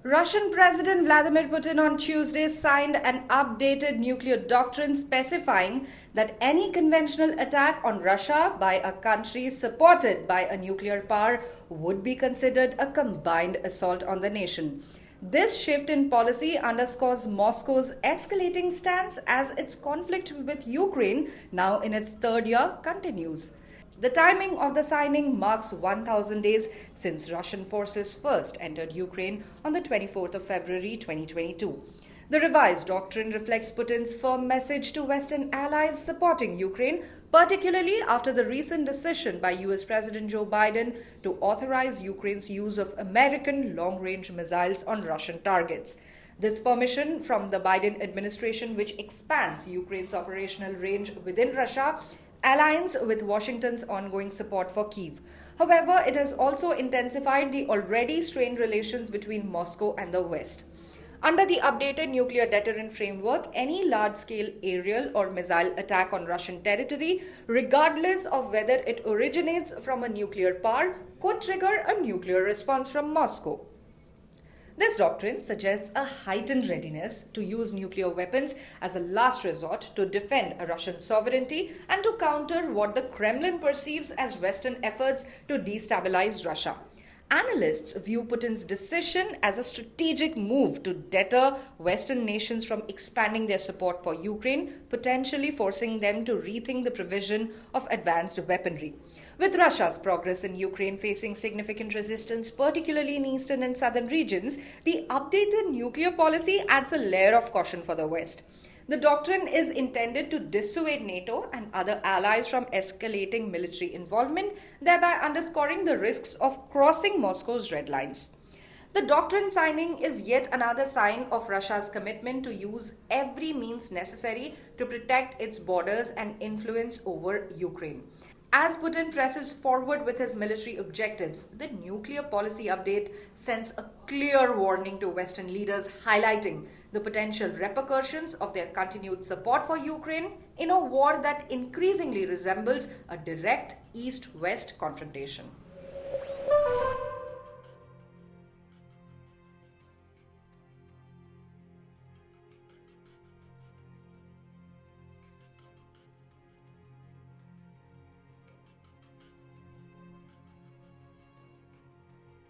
Russian President Vladimir Putin on Tuesday signed an updated nuclear doctrine specifying that any conventional attack on Russia by a country supported by a nuclear power would be considered a combined assault on the nation. This shift in policy underscores Moscow's escalating stance as its conflict with Ukraine, now in its third year, continues. The timing of the signing marks 1,000 days since Russian forces first entered Ukraine on the 24th of February 2022. The revised doctrine reflects Putin's firm message to Western allies supporting Ukraine, particularly after the recent decision by US President Joe Biden to authorize Ukraine's use of American long-range missiles on Russian targets. This permission from the Biden administration, which expands Ukraine's operational range within Russia, aligns with Washington's ongoing support for Kyiv. However, it has also intensified the already strained relations between Moscow and the West. Under the updated nuclear deterrent framework, any large-scale aerial or missile attack on Russian territory, regardless of whether it originates from a nuclear power, could trigger a nuclear response from Moscow. This doctrine suggests a heightened readiness to use nuclear weapons as a last resort to defend Russian sovereignty and to counter what the Kremlin perceives as Western efforts to destabilize Russia. Analysts view Putin's decision as a strategic move to deter Western nations from expanding their support for Ukraine, potentially forcing them to rethink the provision of advanced weaponry. With Russia's progress in Ukraine facing significant resistance, particularly in eastern and southern regions, the updated nuclear policy adds a layer of caution for the West. The doctrine is intended to dissuade NATO and other allies from escalating military involvement, thereby underscoring the risks of crossing Moscow's red lines. The doctrine signing is yet another sign of Russia's commitment to use every means necessary to protect its borders and influence over Ukraine. As Putin presses forward with his military objectives, the nuclear policy update sends a clear warning to Western leaders, highlighting the potential repercussions of their continued support for Ukraine in a war that increasingly resembles a direct East-West confrontation.